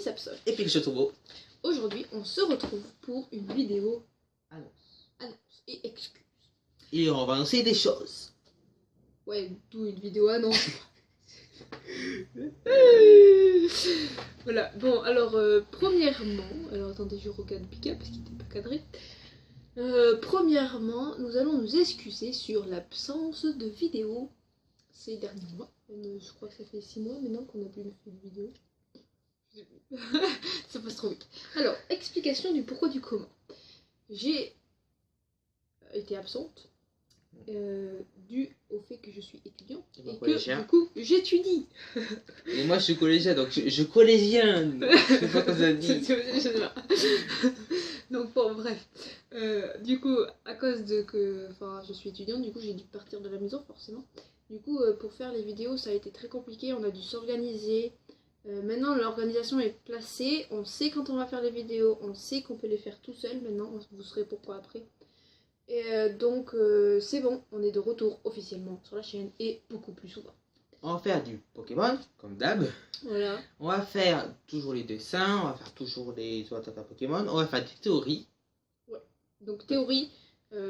Sapsol. Et puis Turbo. Aujourd'hui, on se retrouve pour une vidéo annonce et excuse. Et on va annoncer des choses. Ouais, d'où une vidéo annonce. Voilà, bon, alors, premièrement, alors attendez, je regarde Pika parce qu'il n'était pas cadré. Premièrement, nous allons nous excuser sur l'absence de vidéo ces derniers mois. Je crois que ça fait 6 mois maintenant qu'on n'a plus fait de vidéo. Ça passe trop vite. Alors, explication du pourquoi du comment. J'ai été absente dû au fait que je suis étudiante et que du coup j'étudie. Et moi je suis collégien, donc je collégien. Je sais pas quoi ça dit. Donc bon, bref. Du coup, à cause de que je suis étudiante, du coup j'ai dû partir de la maison forcément. Du coup, pour faire les vidéos, ça a été très compliqué, on a dû s'organiser. Maintenant, l'organisation est placée, on sait quand on va faire les vidéos, on sait qu'on peut les faire tout seul. Maintenant, vous saurez pourquoi après. Et donc, c'est bon, on est de retour officiellement sur la chaîne et beaucoup plus souvent. On va faire du Pokémon, comme d'hab. Voilà. On va faire toujours les dessins, on va faire toujours les Pokémon, on va faire des théories. Ouais. Donc, théorie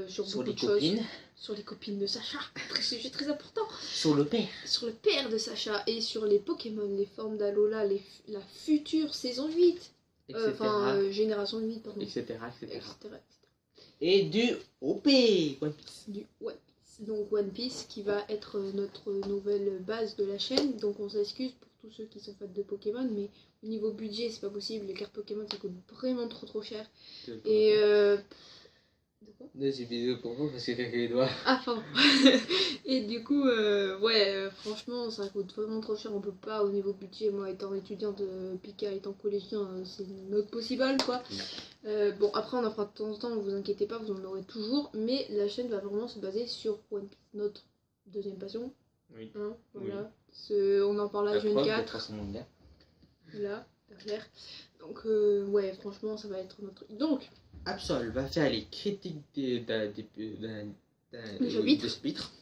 sur beaucoup les de copines. choses. Sur les copines de Sacha, sujet très important. Sur le père. Sur le père de Sacha et sur les Pokémon, les formes d'Alola, la future saison 8. Génération 8, pardon. Etc. Etc. Et du OP One Piece. Du One Piece. Donc One Piece qui va être notre nouvelle base de la chaîne. Donc on s'excuse pour tous ceux qui sont fans de Pokémon, mais au niveau budget c'est pas possible. Les cartes Pokémon ça coûte vraiment trop cher. Et de quoi ? J'ai vidéo pour vous parce que j'ai les doigts. Ah pardon. Et du coup franchement ça coûte vraiment trop cher. On peut pas au niveau budget. Moi étant étudiante, Pika étant collégien, c'est not possible quoi. Bon après on en fera de temps en temps, ne vous inquiétez pas, vous en aurez toujours. Mais la chaîne va vraiment se baser sur One Piece, notre deuxième passion. Oui. Hein, voilà. Oui. On en parle à Jeune 4. Là, derrière. Donc ouais franchement ça va être notre truc. Donc Absol va faire les critiques de chapitre.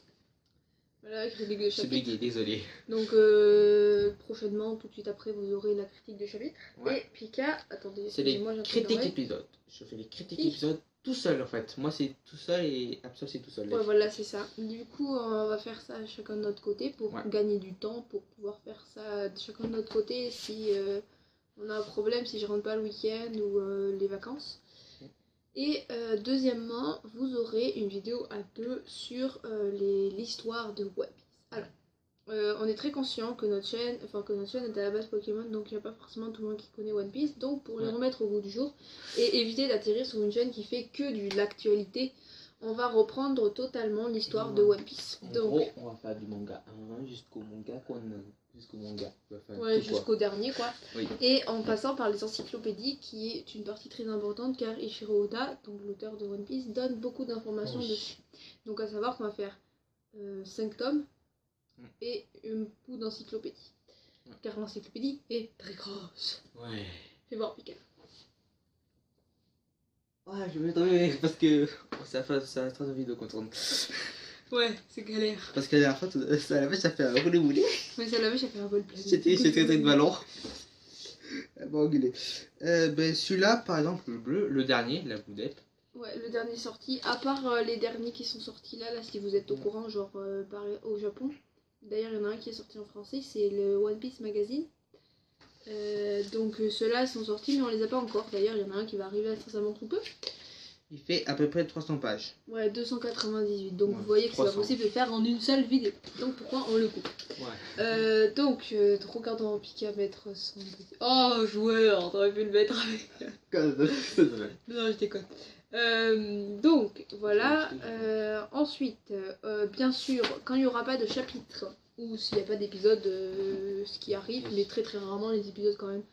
Voilà, critique de chapitre. Désolé. Donc prochainement, tout de suite après, vous aurez la critique de chapitre. Ouais. Et Pika, attendez, c'est les critiques épisodes. Je fais les critiques épisodes tout seul en fait. Moi c'est tout seul et Absol c'est tout seul. Ouais voilà c'est ça. Du coup on va faire ça chacun de notre côté pour gagner du temps, pour pouvoir faire ça chacun de notre côté si on a un problème, si je rentre pas le week-end ou les vacances. Et deuxièmement, vous aurez une vidéo à 2 sur l'histoire de One Piece. Alors, on est très conscient que notre chaîne est à la base Pokémon, donc il n'y a pas forcément tout le monde qui connaît One Piece. Donc pour les remettre au goût du jour et éviter d'atterrir sur une chaîne qui fait que de l'actualité, on va reprendre totalement l'histoire de One Piece. En gros, on va faire du manga 1 jusqu'au manga. Ouais, jusqu'au dernier quoi. Oui. Et en passant par les encyclopédies qui est une partie très importante car Eiichiro Oda, donc l'auteur de One Piece, donne beaucoup d'informations dessus. Donc à savoir qu'on va faire 5 tomes et un bout d'encyclopédie. Car l'encyclopédie est très grosse. Ouais. Fais voir Pika. Ouais, je vais tomber parce que ça fait très envie de contourner. Ouais, c'est galère. Parce que la dernière fois, ça la vache, ça fait un roulé-moulé. Mais ça la vache, ça fait un vol plein. C'était très de ballon. Elle m'a engueulé. Celui-là, par exemple, le bleu, le dernier, la boudette. Ouais, le dernier sorti, à part les derniers qui sont sortis là si vous êtes au courant, genre au Japon. D'ailleurs, il y en a un qui est sorti en français, c'est le One Piece Magazine. Donc ceux-là sont sortis, mais on les a pas encore. D'ailleurs, il y en a un qui va arriver incessamment sous peu. Il fait à peu près 300 pages. Ouais, 298. Donc vous voyez que c'est pas possible de faire en une seule vidéo. Donc pourquoi on le coupe. Ouais. Donc, regardons Pika mettre son petit... Oh, joueur, t'aurais pu le mettre avec... Non, je déconne. Donc, voilà. Ensuite, bien sûr, quand il n'y aura pas de chapitre, ou s'il n'y a pas d'épisode, ce qui arrive, mais très très rarement les épisodes quand même,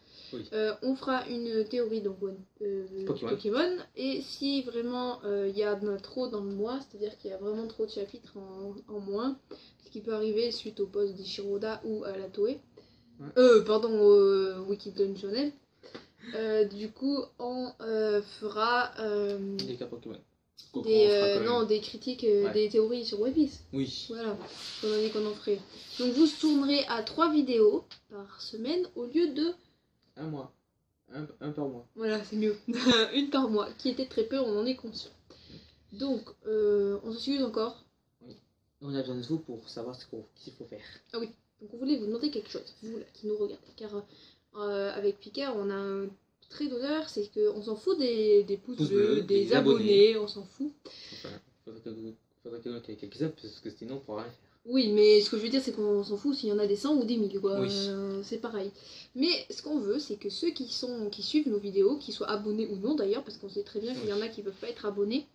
on fera une théorie donc Pokémon. Et si vraiment il y a trop dans le mois, c'est-à-dire qu'il y a vraiment trop de chapitres en moins, ce qui peut arriver suite au post d'Eiichiro Oda ou à la Toei, au Wikidon Shonen, du coup on fera des cas Pokémon. Des critiques, des théories sur One Piece. Oui. Voilà, on a dit qu'on en ferait. Donc vous tournerez à 3 vidéos par semaine au lieu de... Un mois. Un par mois. Voilà, c'est mieux. Une par mois, qui était très peu, on en est conscient. Donc, on s'excuse encore. Oui. On a besoin de vous pour savoir ce qu'il faut faire. Ah oui, donc on voulait vous demander quelque chose, vous là, qui nous regardez. Car avec Picard, on a un trait d'honneur, c'est qu'on s'en fout des pouces bleus, des abonnés, on s'en fout. Enfin, faudrait qu'il y en ait quelques-uns, parce que sinon on pourra rien faire. Oui, mais ce que je veux dire, c'est qu'on s'en fout s'il y en a des 100 ou des 1000, quoi. Oui. C'est pareil. Mais ce qu'on veut, c'est que ceux qui suivent nos vidéos, qu'ils soient abonnés ou non d'ailleurs, parce qu'on sait très bien qu'il y en a qui ne peuvent pas être abonnés,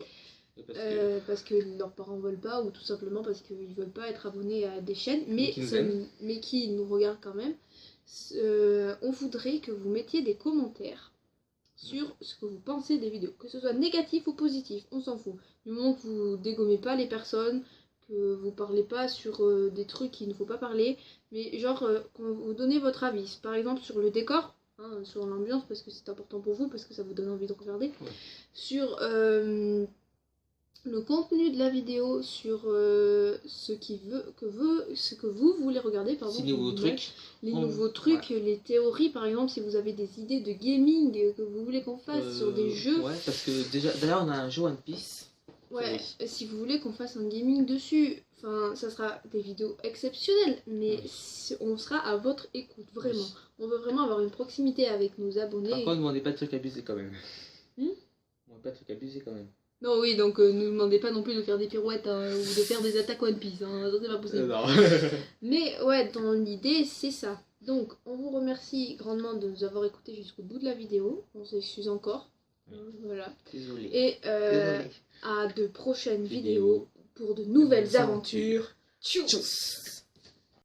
parce que leurs parents veulent pas, ou tout simplement parce qu'ils veulent pas être abonnés à des chaînes, mais qui nous regardent quand même. On voudrait que vous mettiez des commentaires sur ce que vous pensez des vidéos, que ce soit négatif ou positif, on s'en fout. Du moment que vous dégommez pas les personnes, que vous parlez pas sur des trucs qu'il ne faut pas parler, mais genre quand vous donnez votre avis, par exemple sur le décor, hein, sur l'ambiance, parce que c'est important pour vous, parce que ça vous donne envie de regarder, sur le contenu de la vidéo, sur ce que vous voulez regarder, pardon, les nouveaux trucs, les théories, par exemple, si vous avez des idées de gaming que vous voulez qu'on fasse sur des jeux. Ouais, parce que déjà, d'ailleurs, on a un jeu One Piece. Ouais, si vous voulez qu'on fasse un gaming dessus, enfin, ça sera des vidéos exceptionnelles, mais on sera à votre écoute, vraiment. Oui. On veut vraiment avoir une proximité avec nos abonnés. Par contre, ne demandez pas de trucs abusés quand même. Pas de trucs abusés quand même. Non, oui, donc ne nous demandez pas non plus de faire des pirouettes hein, ou de faire des attaques One Piece, hein, ça c'est pas possible. Non. Mais ouais, dans l'idée, c'est ça. Donc, on vous remercie grandement de nous avoir écoutés jusqu'au bout de la vidéo. On s'excuse encore. Voilà. Désolé. Et à de prochaines vidéos pour de nouvelles aventures. Tchuss.